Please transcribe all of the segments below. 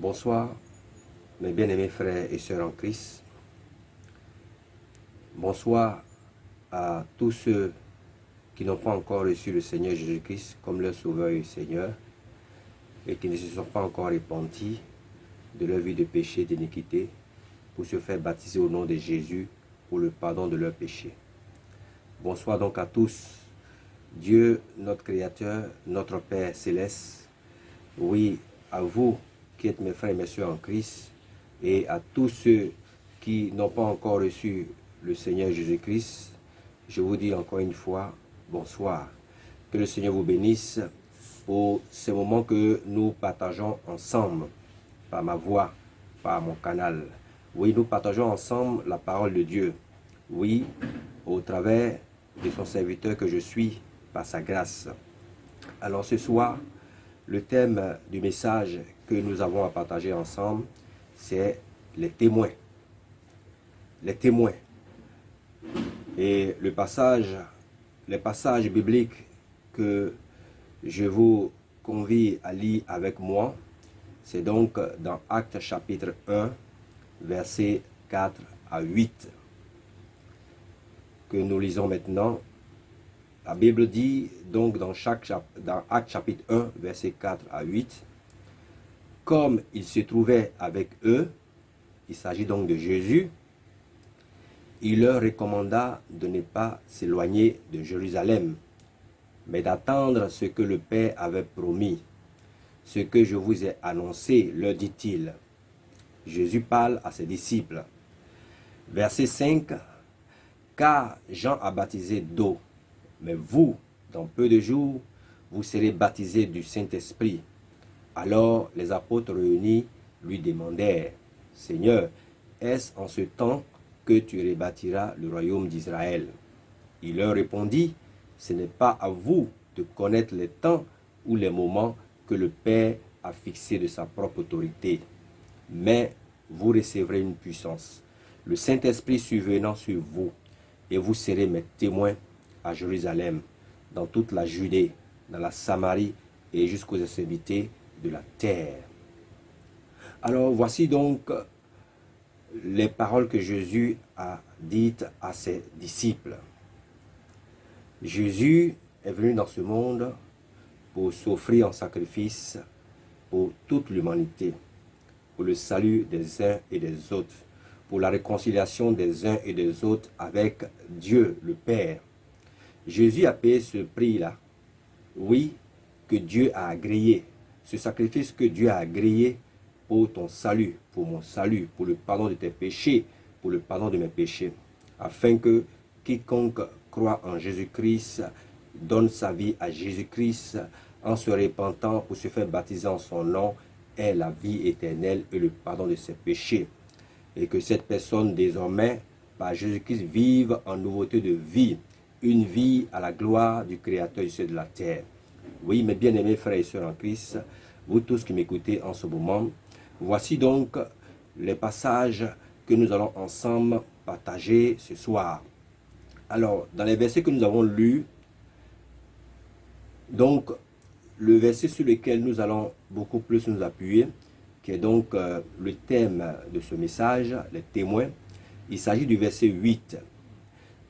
Bonsoir, mes bien-aimés frères et sœurs en Christ. Bonsoir à tous ceux qui n'ont pas encore reçu le Seigneur Jésus-Christ comme leur Sauveur et Seigneur et qui ne se sont pas encore repentis de leur vie de péché et d'iniquité pour se faire baptiser au nom de Jésus pour le pardon de leurs péchés. Bonsoir donc à tous. Dieu, notre Créateur, notre Père Céleste, oui, à vous qui êtes mes frères et mes sœurs en Christ, et à tous ceux qui n'ont pas encore reçu le Seigneur Jésus-Christ, je vous dis encore une fois, bonsoir. Que le Seigneur vous bénisse pour ces moments que nous partageons ensemble, par ma voix, par mon canal. Oui, nous partageons ensemble la parole de Dieu. Oui, au travers de son serviteur que je suis, par sa grâce. Alors ce soir, le thème du message que nous avons à partager ensemble, c'est les témoins. Les témoins. Et les passages bibliques que je vous convie à lire avec moi, c'est donc dans Actes chapitre 1, versets 4 à 8, que nous lisons maintenant. La Bible dit donc dans Actes chapitre 1, versets 4 à 8, comme il se trouvait avec eux, il s'agit donc de Jésus, il leur recommanda de ne pas s'éloigner de Jérusalem, mais d'attendre ce que le Père avait promis. Ce que je vous ai annoncé, leur dit-il. Jésus parle à ses disciples. Verset 5, car Jean a baptisé d'eau, mais vous, dans peu de jours, vous serez baptisés du Saint-Esprit. Alors les apôtres réunis lui demandèrent, Seigneur, est-ce en ce temps que tu rebâtiras le royaume d'Israël? Il leur répondit, ce n'est pas à vous de connaître les temps ou les moments que le Père a fixés de sa propre autorité, mais vous recevrez une puissance, le Saint-Esprit survenant sur vous, et vous serez mes témoins à Jérusalem, dans toute la Judée, dans la Samarie et jusqu'aux extrémités de la terre. Alors voici donc les paroles que Jésus a dites à ses disciples. Jésus est venu dans ce monde pour s'offrir en sacrifice pour toute l'humanité, pour le salut des uns et des autres, pour la réconciliation des uns et des autres avec Dieu le Père. Jésus a payé ce prix-là, oui, que Dieu a agréé, ce sacrifice que Dieu a agréé pour ton salut, pour mon salut, pour le pardon de tes péchés, pour le pardon de mes péchés, afin que quiconque croit en Jésus-Christ donne sa vie à Jésus-Christ en se repentant pour se faire baptiser en son nom, ait la vie éternelle et le pardon de ses péchés. Et que cette personne désormais, par Jésus-Christ, vive en nouveauté de vie, une vie à la gloire du Créateur du ciel de la terre. Oui, mes bien-aimés frères et sœurs en Christ, vous tous qui m'écoutez en ce moment, voici donc les passages que nous allons ensemble partager ce soir. Alors, dans les versets que nous avons lus, donc, le verset sur lequel nous allons beaucoup plus nous appuyer, qui est donc le thème de ce message, les témoins, il s'agit du verset 8.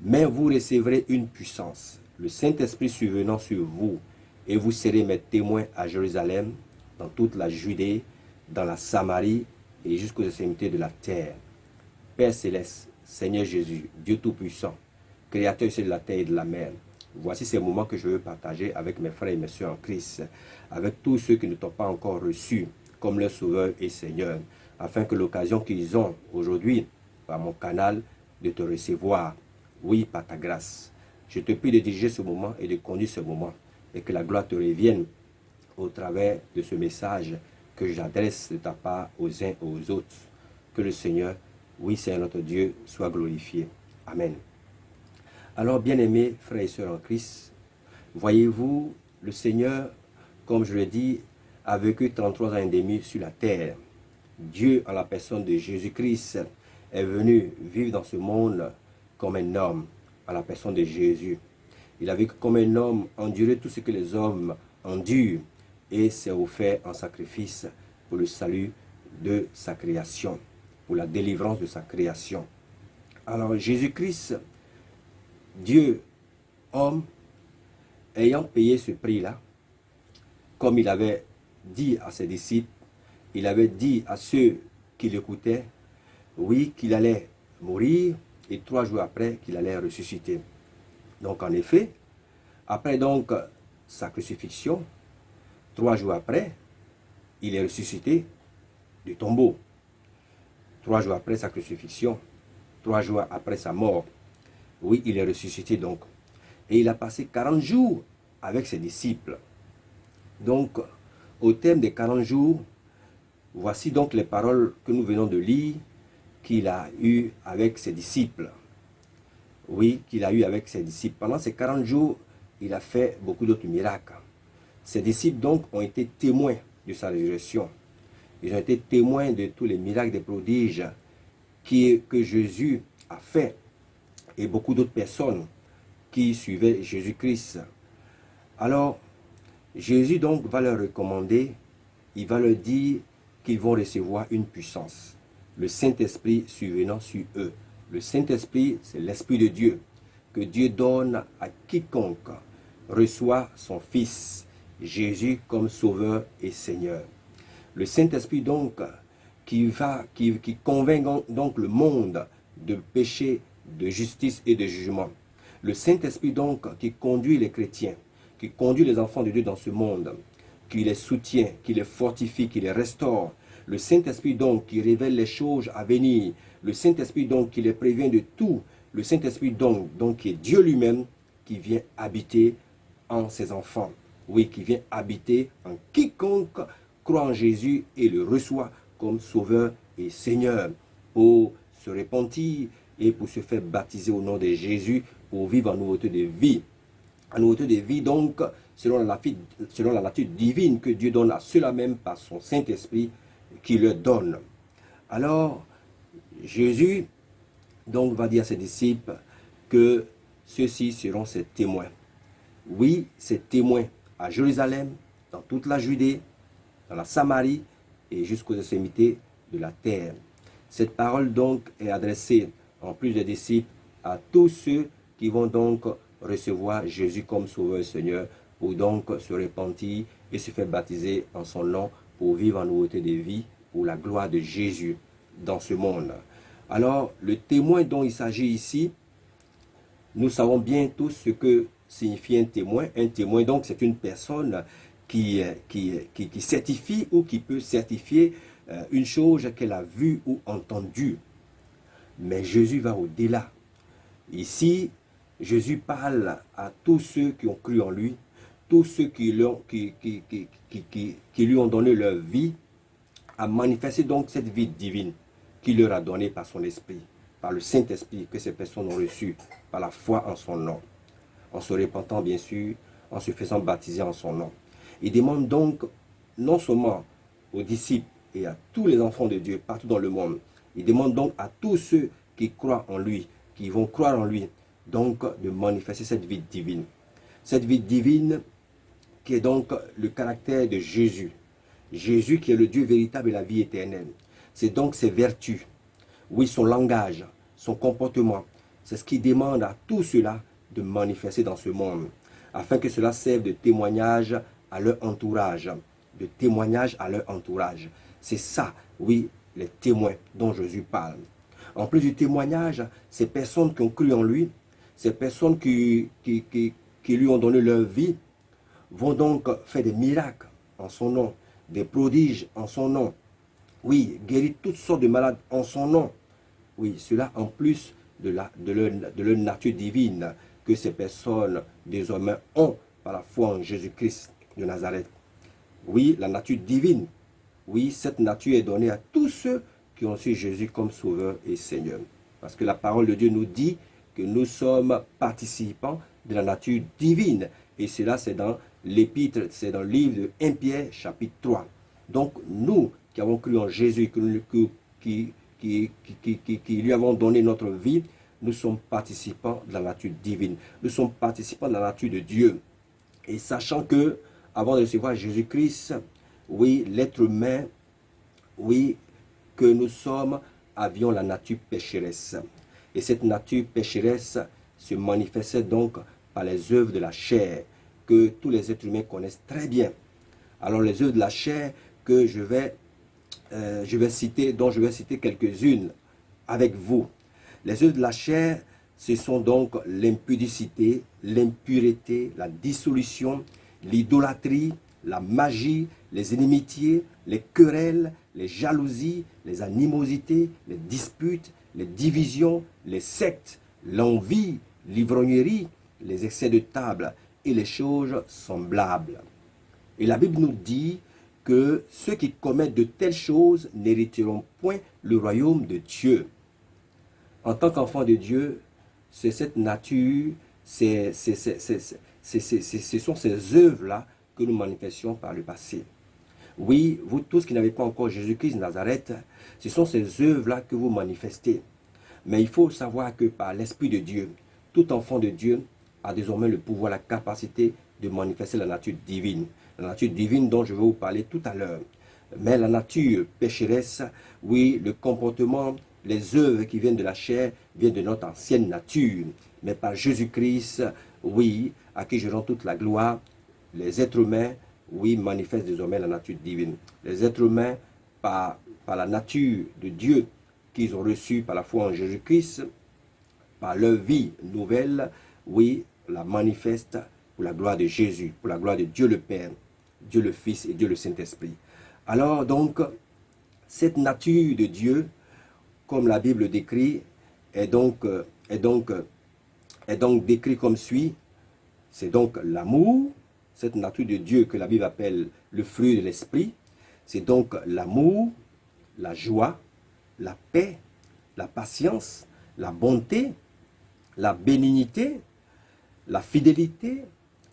Mais vous recevrez une puissance, le Saint-Esprit survenant sur vous, et vous serez mes témoins à Jérusalem, dans toute la Judée, dans la Samarie et jusqu'aux extrémités de la terre. Père Céleste, Seigneur Jésus, Dieu Tout-Puissant, Créateur de la terre et de la mer, voici ces moments que je veux partager avec mes frères et mes sœurs en Christ, avec tous ceux qui ne t'ont pas encore reçu comme leur Sauveur et Seigneur, afin que l'occasion qu'ils ont aujourd'hui, par mon canal, de te recevoir, oui, par ta grâce. Je te prie de diriger ce moment et de conduire ce moment, et que la gloire te revienne au travers de ce message que j'adresse de ta part aux uns et aux autres. Que le Seigneur, oui, Seigneur notre Dieu, soit glorifié. Amen. Alors, bien-aimés frères et sœurs en Christ, voyez-vous, le Seigneur, comme je l'ai dit, a vécu 33 ans et demi sur la terre. Dieu, en la personne de Jésus-Christ, est venu vivre dans ce monde comme un homme, en la personne de Jésus. Il a vécu comme un homme, enduré tout ce que les hommes endurent, et s'est offert en sacrifice pour le salut de sa création, pour la délivrance de sa création. Alors Jésus-Christ, Dieu, homme, ayant payé ce prix-là, comme il avait dit à ses disciples, il avait dit à ceux qui l'écoutaient, oui, qu'il allait mourir et 3 jours après qu'il allait ressusciter. Donc en effet, après donc sa crucifixion, 3 jours après, il est ressuscité du tombeau. 3 jours après sa crucifixion, 3 jours après sa mort, oui, il est ressuscité donc. Et il a passé 40 jours avec ses disciples. Donc, au terme des 40 jours, voici donc les paroles que nous venons de lire qu'il a eues avec ses disciples. Oui, qu'il a eu avec ses disciples. Pendant ces 40 jours, il a fait beaucoup d'autres miracles. Ses disciples donc ont été témoins de sa résurrection. Ils ont été témoins de tous les miracles, des prodiges que Jésus a fait. Et beaucoup d'autres personnes qui suivaient Jésus-Christ. Alors, Jésus donc va leur recommander, il va leur dire qu'ils vont recevoir une puissance. Le Saint-Esprit survenant sur eux. Le Saint-Esprit, c'est l'Esprit de Dieu que Dieu donne à quiconque reçoit son Fils, Jésus comme Sauveur et Seigneur. Le Saint-Esprit donc qui convainc donc le monde de péché, de justice et de jugement. Le Saint-Esprit donc qui conduit les chrétiens, qui conduit les enfants de Dieu dans ce monde, qui les soutient, qui les fortifie, qui les restaure. Le Saint-Esprit donc qui révèle les choses à venir. Le Saint-Esprit donc qui les prévient de tout. Le Saint-Esprit donc qui est Dieu lui-même, qui vient habiter en ses enfants. Oui, qui vient habiter en quiconque croit en Jésus et le reçoit comme Sauveur et Seigneur pour se repentir et pour se faire baptiser au nom de Jésus pour vivre en nouveauté de vie. En nouveauté de vie donc, selon la nature divine que Dieu donne à ceux-là même par son Saint-Esprit qui leur donne. Alors, Jésus donc va dire à ses disciples que ceux-ci seront ses témoins. Oui, ses témoins à Jérusalem, dans toute la Judée, dans la Samarie et jusqu'aux extrémités de la terre. Cette parole donc est adressée en plus des disciples à tous ceux qui vont donc recevoir Jésus comme Sauveur et Seigneur pour donc se repentir et se faire baptiser en son nom pour vivre en nouveauté de vie pour la gloire de Jésus dans ce monde. Alors, le témoin dont il s'agit ici, nous savons bien tous ce que signifie un témoin. Un témoin, donc, c'est une personne qui certifie ou qui peut certifier une chose qu'elle a vue ou entendue. Mais Jésus va au-delà. Ici, Jésus parle à tous ceux qui ont cru en lui, tous ceux qui lui ont donné leur vie, à manifester donc cette vie divine qu'il leur a donnée par son esprit, par le Saint-Esprit que ces personnes ont reçu, par la foi en son nom, en se repentant bien sûr, en se faisant baptiser en son nom. Il demande donc non seulement aux disciples et à tous les enfants de Dieu partout dans le monde, il demande donc à tous ceux qui croient en lui, qui vont croire en lui, donc de manifester cette vie divine. Cette vie divine qui est donc le caractère de Jésus. Jésus qui est le Dieu véritable et la vie éternelle. C'est donc ses vertus, oui, son langage, son comportement. C'est ce qu'il demande à tout cela de manifester dans ce monde, afin que cela serve de témoignage à leur entourage. De témoignage à leur entourage. C'est ça, oui, les témoins dont Jésus parle. En plus du témoignage, ces personnes qui ont cru en lui, ces personnes qui lui ont donné leur vie, vont donc faire des miracles en son nom, des prodiges en son nom. Oui, guérir toutes sortes de malades en son nom. Oui, cela en plus de leur nature divine que ces personnes désormais ont par la foi en Jésus-Christ de Nazareth. Oui, la nature divine. Oui, cette nature est donnée à tous ceux qui ont su Jésus comme Sauveur et Seigneur. Parce que la parole de Dieu nous dit que nous sommes participants de la nature divine. Et cela, c'est dans l'épître, c'est dans le livre de 1 Pierre, chapitre 3. Donc, nous qui avons cru en Jésus, qui lui avons donné notre vie, nous sommes participants de la nature divine. Nous sommes participants de la nature de Dieu. Et sachant que, avant de recevoir Jésus-Christ, oui, l'être humain oui, que nous avions la nature pécheresse. Et cette nature pécheresse se manifestait donc par les œuvres de la chair, que tous les êtres humains connaissent très bien. Alors les œuvres de la chair que je vais citer quelques-unes avec vous. Les œuvres de la chair, ce sont donc l'impudicité, l'impureté, la dissolution, l'idolâtrie, la magie, les inimitiés, les querelles, les jalousies, les animosités, les disputes, les divisions, les sectes, l'envie, l'ivrognerie, les excès de table et les choses semblables. Et la Bible nous dit que ceux qui commettent de telles choses n'hériteront point le royaume de Dieu. En tant qu'enfant de Dieu, c'est cette nature, ce sont ces œuvres-là que nous manifestions par le passé. Oui, vous tous qui n'avez pas encore Jésus-Christ de Nazareth, ce sont ces œuvres-là que vous manifestez. Mais il faut savoir que par l'Esprit de Dieu, tout enfant de Dieu a désormais le pouvoir, la capacité de manifester la nature divine. La nature divine dont je vais vous parler tout à l'heure. Mais la nature pécheresse, oui, le comportement, les œuvres qui viennent de la chair viennent de notre ancienne nature. Mais par Jésus-Christ, oui, à qui je rends toute la gloire, les êtres humains, oui, manifestent désormais la nature divine. Les êtres humains, par la nature de Dieu qu'ils ont reçue par la foi en Jésus-Christ, par leur vie nouvelle, oui, la manifestent pour la gloire de Jésus, pour la gloire de Dieu le Père, Dieu le Fils et Dieu le Saint-Esprit. Alors donc, cette nature de Dieu, comme la Bible décrit, est donc décrit comme suit. C'est donc l'amour, cette nature de Dieu que la Bible appelle le fruit de l'esprit. C'est donc l'amour, la joie, la paix, la patience, la bonté, la bénignité, la fidélité,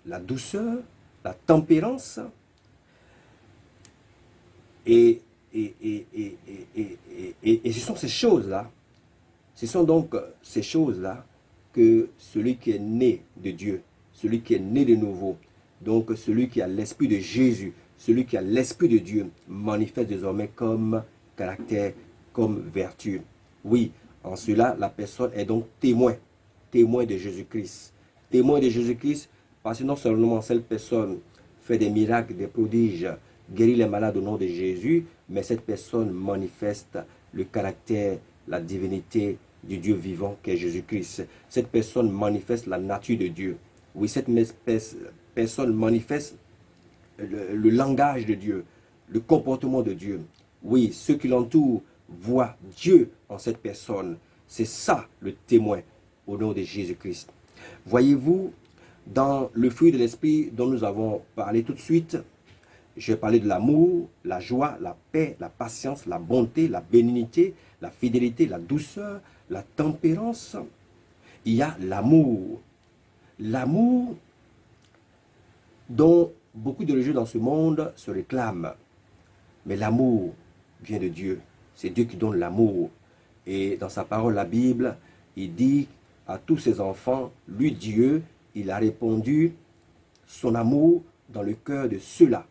la douceur, la tempérance. Et ce sont ces choses-là, ce sont donc ces choses-là que celui qui est né de Dieu, celui qui est né de nouveau, donc celui qui a l'esprit de Jésus, celui qui a l'esprit de Dieu, manifeste désormais comme caractère, comme vertu. Oui, en cela, la personne est donc témoin de Jésus-Christ. Témoin de Jésus-Christ, parce que non seulement cette personne fait des miracles, des prodiges, guérit les malades au nom de Jésus, mais cette personne manifeste le caractère, la divinité du Dieu vivant qu'est Jésus-Christ. Cette personne manifeste la nature de Dieu. Oui, cette personne manifeste le langage de Dieu, le comportement de Dieu. Oui, ceux qui l'entourent voient Dieu en cette personne. C'est ça le témoin au nom de Jésus-Christ. Voyez-vous, dans le fruit de l'esprit dont nous avons parlé tout de suite, je vais parler de l'amour, la joie, la paix, la patience, la bonté, la bénignité, la fidélité, la douceur, la tempérance. Il y a l'amour. L'amour dont beaucoup de religieux dans ce monde se réclament. Mais l'amour vient de Dieu. C'est Dieu qui donne l'amour. Et dans sa parole, la Bible, il dit à tous ses enfants, lui Dieu, il a répandu son amour dans le cœur de ceux-là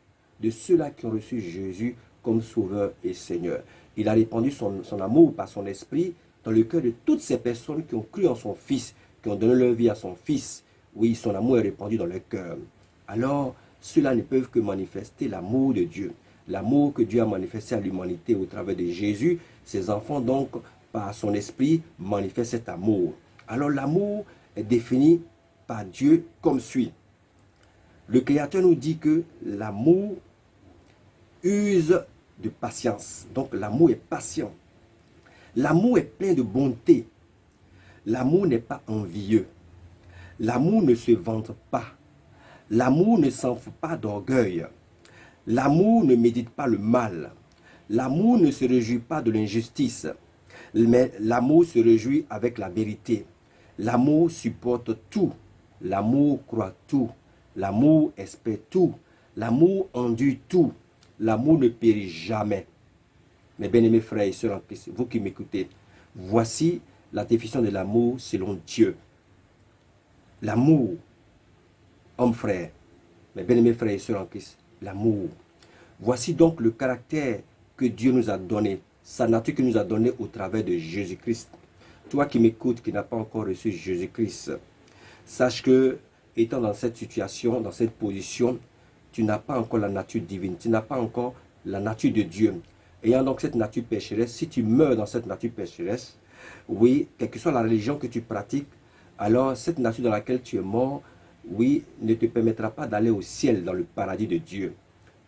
qui ont reçu Jésus comme Sauveur et Seigneur. Il a répandu son amour par son esprit dans le cœur de toutes ces personnes qui ont cru en son Fils, qui ont donné leur vie à son Fils. Oui, son amour est répandu dans leur cœur. Alors, ceux-là ne peuvent que manifester l'amour de Dieu. L'amour que Dieu a manifesté à l'humanité au travers de Jésus. Ses enfants, donc, par son esprit, manifestent cet amour. Alors, l'amour est défini par Dieu comme suit. Le Créateur nous dit que l'amour use de patience. Donc l'amour est patient. L'amour est plein de bonté. L'amour n'est pas envieux. L'amour ne se vante pas. L'amour ne s'enfle pas d'orgueil. L'amour ne médite pas le mal. L'amour ne se réjouit pas de l'injustice. Mais l'amour se réjouit avec la vérité. L'amour supporte tout. L'amour croit tout. L'amour espère tout. L'amour endure tout. L'amour ne périt jamais. Mes bien-aimés frères et sœurs en Christ, vous qui m'écoutez, voici la définition de l'amour selon Dieu. L'amour, homme frère, mes bien-aimés frères et sœurs en Christ, l'amour. Voici donc le caractère que Dieu nous a donnée, sa nature qu'il nous a donnée au travers de Jésus-Christ. Toi qui m'écoutes, qui n'as pas encore reçu Jésus-Christ, sache que, étant dans cette situation, dans cette position, tu n'as pas encore la nature divine, tu n'as pas encore la nature de Dieu. Ayant donc cette nature pécheresse, si tu meurs dans cette nature pécheresse, oui, quelle que soit la religion que tu pratiques, alors cette nature dans laquelle tu es mort, oui, ne te permettra pas d'aller au ciel, dans le paradis de Dieu.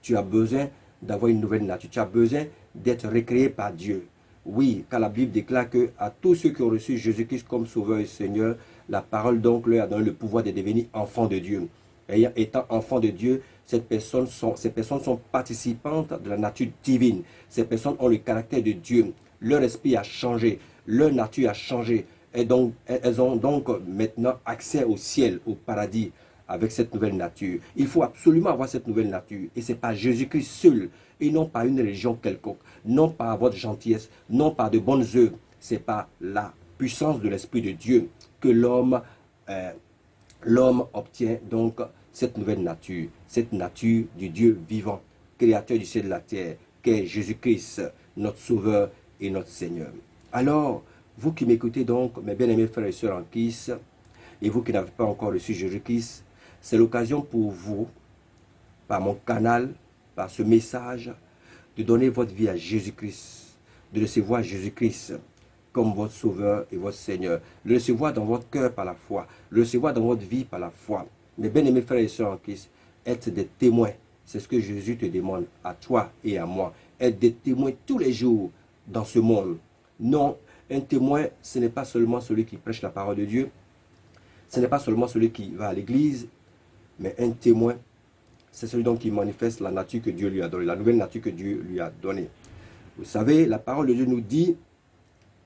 Tu as besoin d'avoir une nouvelle nature, tu as besoin d'être recréé par Dieu. Oui, car la Bible déclare que à tous ceux qui ont reçu Jésus-Christ comme Sauveur et Seigneur, la parole donc leur a donné le pouvoir de devenir enfants de Dieu. Étant enfants de Dieu, ces personnes sont participantes de la nature divine. Ces personnes ont le caractère de Dieu. Leur esprit a changé, leur nature a changé. Et donc, elles ont donc maintenant accès au ciel, au paradis, avec cette nouvelle nature. Il faut absolument avoir cette nouvelle nature. Et c'est par Jésus-Christ seul, et non par une religion quelconque, non par votre gentillesse, non par de bonnes œuvres. C'est par la puissance de l'Esprit de Dieu que l'homme obtient donc cette nouvelle nature, cette nature du Dieu vivant, créateur du ciel et de la terre, qu'est Jésus-Christ, notre Sauveur et notre Seigneur. Alors, vous qui m'écoutez donc, mes bien-aimés frères et sœurs en Christ, et vous qui n'avez pas encore reçu Jésus-Christ, c'est l'occasion pour vous, par mon canal, par ce message, de donner votre vie à Jésus-Christ, de recevoir Jésus-Christ comme votre Sauveur et votre Seigneur. Le recevoir dans votre cœur par la foi, le recevoir dans votre vie par la foi. Mes bien-aimés frères et sœurs en Christ, être des témoins, c'est ce que Jésus te demande à toi et à moi. Être des témoins tous les jours dans ce monde. Non, un témoin, ce n'est pas seulement celui qui prêche la parole de Dieu, ce n'est pas seulement celui qui va à l'église, mais un témoin, c'est celui donc qui manifeste la nature que Dieu lui a donnée, la nouvelle nature que Dieu lui a donnée. Vous savez, la parole de Dieu nous dit,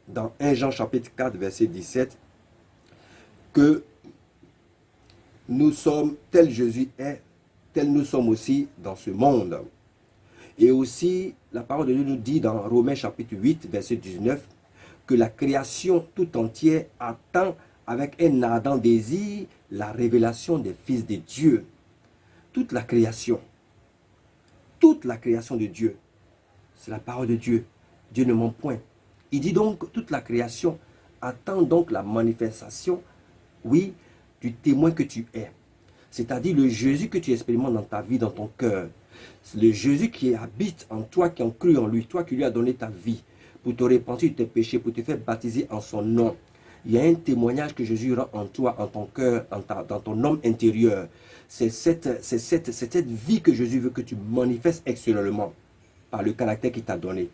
dans 1 Jean chapitre 4, verset 17, que nous sommes, tel Jésus est, tel nous sommes aussi dans ce monde. Et aussi, la parole de Dieu nous dit dans Romains chapitre 8, verset 19, que la création tout entière attend avec un ardent désir la révélation des fils de Dieu. Toute la création de Dieu, c'est la parole de Dieu. Dieu ne ment point. Il dit donc que toute la création attend donc la manifestation, oui, du témoin que tu es. C'est-à-dire le Jésus que tu expérimentes dans ta vie, dans ton cœur. Le Jésus qui habite en toi, qui a cru en lui, toi qui lui as donné ta vie, pour te repentir de tes péchés, pour te faire baptiser en son nom. Il y a un témoignage que Jésus rend en toi, en ton cœur, dans ton homme intérieur. C'est cette vie que Jésus veut que tu manifestes extérieurement, par le caractère qu'il t'a donné,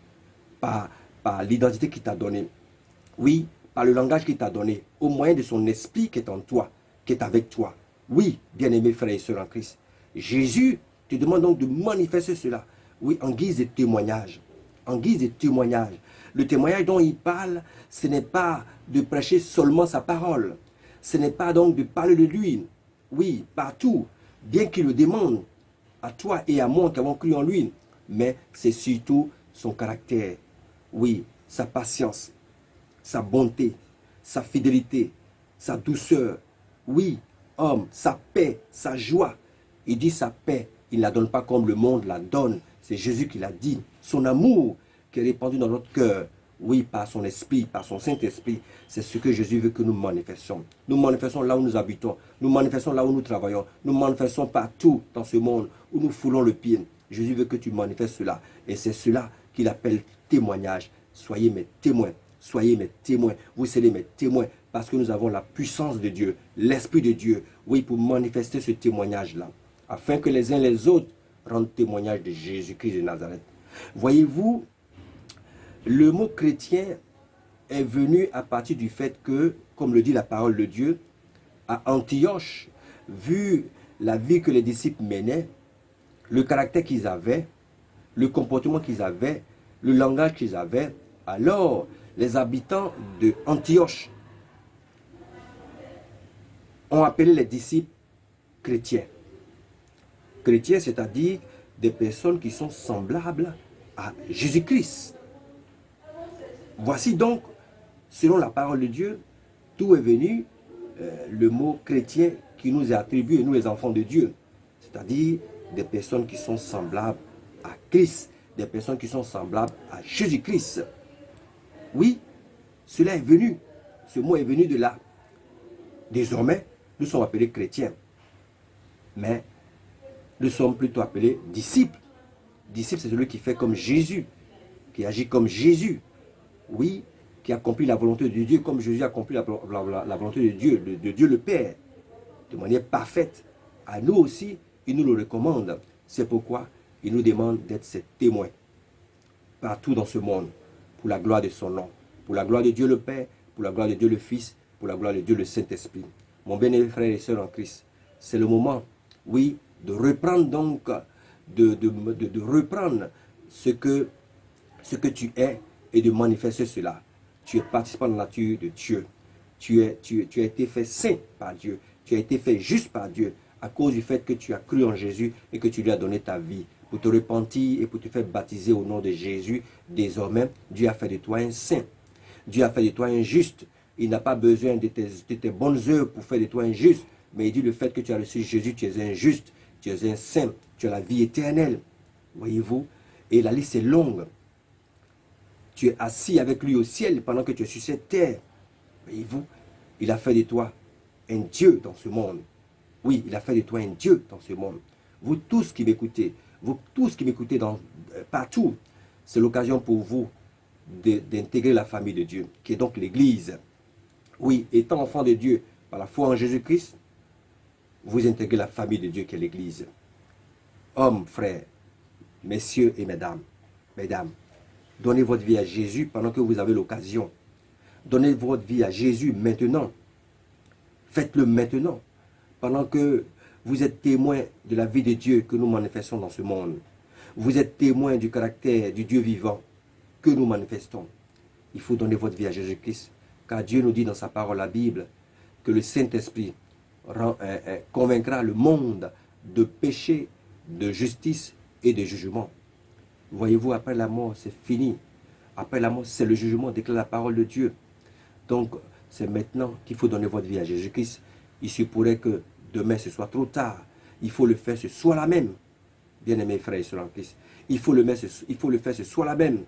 par l'identité qu'il t'a donnée. Oui, par le langage qu'il t'a donné, au moyen de son esprit qui est en toi, qui est avec toi. Oui, bien-aimés frères et sœurs en Christ, Jésus te demande donc de manifester cela, oui, en guise de témoignage. En guise de témoignage. Le témoignage dont il parle, ce n'est pas de prêcher seulement sa parole. Ce n'est pas donc de parler de lui, oui, partout, bien qu'il le demande à toi et à moi qui avons cru en lui, mais c'est surtout son caractère, oui, sa patience, sa bonté, sa fidélité, sa douceur, oui, homme, sa paix, sa joie. Il dit sa paix, il ne la donne pas comme le monde la donne. C'est Jésus qui l'a dit. Son amour qui est répandu dans notre cœur, oui, par son esprit, par son Saint-Esprit, c'est ce que Jésus veut que nous manifestions. Nous manifestons là où nous habitons, nous manifestons là où nous travaillons, nous manifestons partout dans ce monde où nous foulons le pied. Jésus veut que tu manifestes cela. Et c'est cela qu'il appelle témoignage. Soyez mes témoins. Soyez mes témoins. Vous serez mes témoins parce que nous avons la puissance de Dieu, l'Esprit de Dieu, oui, pour manifester ce témoignage-là, afin que les uns les autres rendent témoignage de Jésus-Christ de Nazareth. Voyez-vous, le mot chrétien est venu à partir du fait que, comme le dit la parole de Dieu, à Antioche, vu la vie que les disciples menaient, le caractère qu'ils avaient, le comportement qu'ils avaient, le langage qu'ils avaient, alors les habitants de Antioche ont appelé les disciples chrétiens. Chrétiens, c'est-à-dire des personnes qui sont semblables à Jésus-Christ. Voici donc, selon la parole de Dieu, d'où est venu le mot chrétien qui nous est attribué, nous les enfants de Dieu. C'est-à-dire des personnes qui sont semblables à Christ, des personnes qui sont semblables à Jésus-Christ. Oui, cela est venu. Ce mot est venu de là. Désormais, nous sommes appelés chrétiens. Mais nous sommes plutôt appelés disciples. Disciple, c'est celui qui fait comme Jésus, qui agit comme Jésus. Oui, qui accomplit la volonté de Dieu comme Jésus accomplit la volonté de Dieu le Père, de manière parfaite. À nous aussi, il nous le recommande. C'est pourquoi il nous demande d'être ses témoins partout dans ce monde, pour la gloire de son nom, pour la gloire de Dieu le Père, pour la gloire de Dieu le Fils, pour la gloire de Dieu le Saint-Esprit. Mon bien-aimé frère et sœur en Christ, c'est le moment, oui, de reprendre donc, de reprendre ce que tu es et de manifester cela. Tu es participant de la nature de Dieu. Tu as été fait saint par Dieu. Tu as été fait juste par Dieu à cause du fait que tu as cru en Jésus et que tu lui as donné ta vie. Pour te repentir et pour te faire baptiser au nom de Jésus, désormais, Dieu a fait de toi un saint. Dieu a fait de toi un juste. Il n'a pas besoin de tes bonnes œuvres pour faire de toi un juste. Mais il dit le fait que tu as reçu Jésus, tu es un juste, tu es un saint, tu as la vie éternelle. Voyez-vous? Et la liste est longue. Tu es assis avec lui au ciel pendant que tu es sur cette terre. Voyez-vous? Il a fait de toi un Dieu dans ce monde. Oui, il a fait de toi un Dieu dans ce monde. Vous tous qui m'écoutez, vous tous qui m'écoutez partout, c'est l'occasion pour vous d'intégrer la famille de Dieu, qui est donc l'Église. Oui, étant enfant de Dieu par la foi en Jésus-Christ, vous intégrez la famille de Dieu qui est l'Église. Hommes, frères, messieurs et mesdames, donnez votre vie à Jésus pendant que vous avez l'occasion. Donnez votre vie à Jésus maintenant. Faites-le maintenant, pendant que vous êtes témoin de la vie de Dieu que nous manifestons dans ce monde. Vous êtes témoin du caractère du Dieu vivant que nous manifestons. Il faut donner votre vie à Jésus-Christ, car Dieu nous dit dans sa parole, la Bible, que le Saint-Esprit convaincra le monde de péché, de justice et de jugement. Voyez-vous, après la mort, c'est fini. Après la mort, c'est le jugement, déclare la parole de Dieu. Donc, c'est maintenant qu'il faut donner votre vie à Jésus-Christ. Il se pourrait que demain, ce soit trop tard. Il faut le faire ce soir-là même. Bien-aimés frères et sœurs en Christ. Il faut le faire ce soir-là même.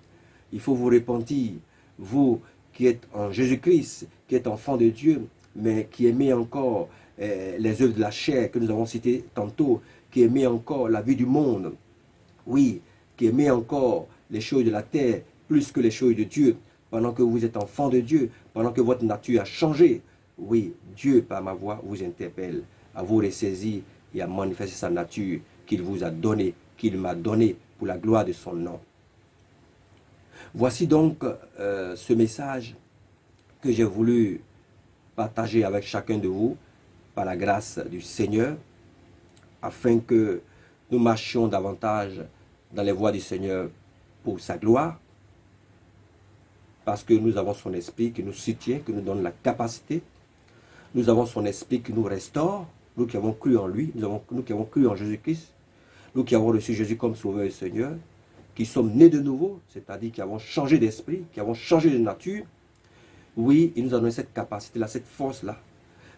Il faut vous repentir. Vous qui êtes en Jésus-Christ, qui êtes enfant de Dieu, mais qui aimez encore les œuvres de la chair que nous avons citées tantôt, qui aimez encore la vie du monde. Oui, qui aimez encore les choses de la terre plus que les choses de Dieu, pendant que vous êtes enfant de Dieu, pendant que votre nature a changé. Oui, Dieu, par ma voix, vous interpelle à vous ressaisir et à manifester sa nature qu'il vous a donnée, qu'il m'a donnée pour la gloire de son nom. Voici donc ce message que j'ai voulu partager avec chacun de vous par la grâce du Seigneur, afin que nous marchions davantage dans les voies du Seigneur pour sa gloire, parce que nous avons son esprit qui nous soutient, qui nous donne la capacité. Nous avons son esprit qui nous restaure, nous qui avons cru en lui, nous qui avons cru en Jésus-Christ, nous qui avons reçu Jésus comme Sauveur et Seigneur, qui sommes nés de nouveau, c'est-à-dire qui avons changé d'esprit, qui avons changé de nature. Oui, il nous a donné cette capacité-là, cette force-là,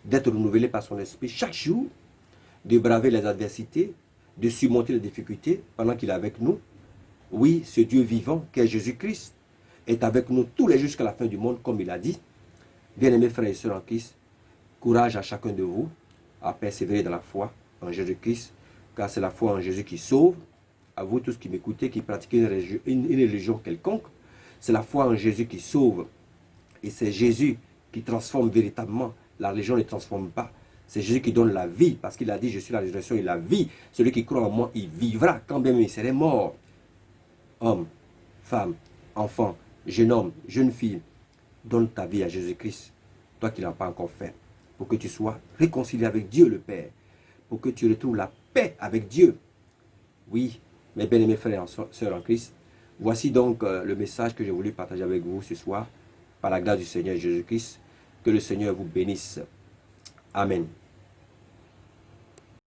d'être renouvelés par son esprit chaque jour, de braver les adversités, de surmonter les difficultés pendant qu'il est avec nous. Oui, ce Dieu vivant, qui est Jésus-Christ, est avec nous tous les jours jusqu'à la fin du monde, comme il a dit. Bien-aimés frères et sœurs en Christ, courage à chacun de vous à persévérer dans la foi en Jésus-Christ, car c'est la foi en Jésus qui sauve. À vous tous qui m'écoutez, qui pratiquez une religion quelconque, c'est la foi en Jésus qui sauve. Et c'est Jésus qui transforme véritablement. La religion ne transforme pas. C'est Jésus qui donne la vie, parce qu'il a dit, je suis la résurrection et la vie. Celui qui croit en moi, il vivra, quand bien même il serait mort. Homme, femme, enfant, jeune homme, jeune fille, donne ta vie à Jésus-Christ, toi qui ne l'as pas encore fait, pour que tu sois réconcilié avec Dieu le Père, pour que tu retrouves la paix avec Dieu. Oui, mes bien-aimés frères et sœurs en Christ, voici donc le message que j'ai voulu partager avec vous ce soir, par la grâce du Seigneur Jésus-Christ. Que le Seigneur vous bénisse. Amen.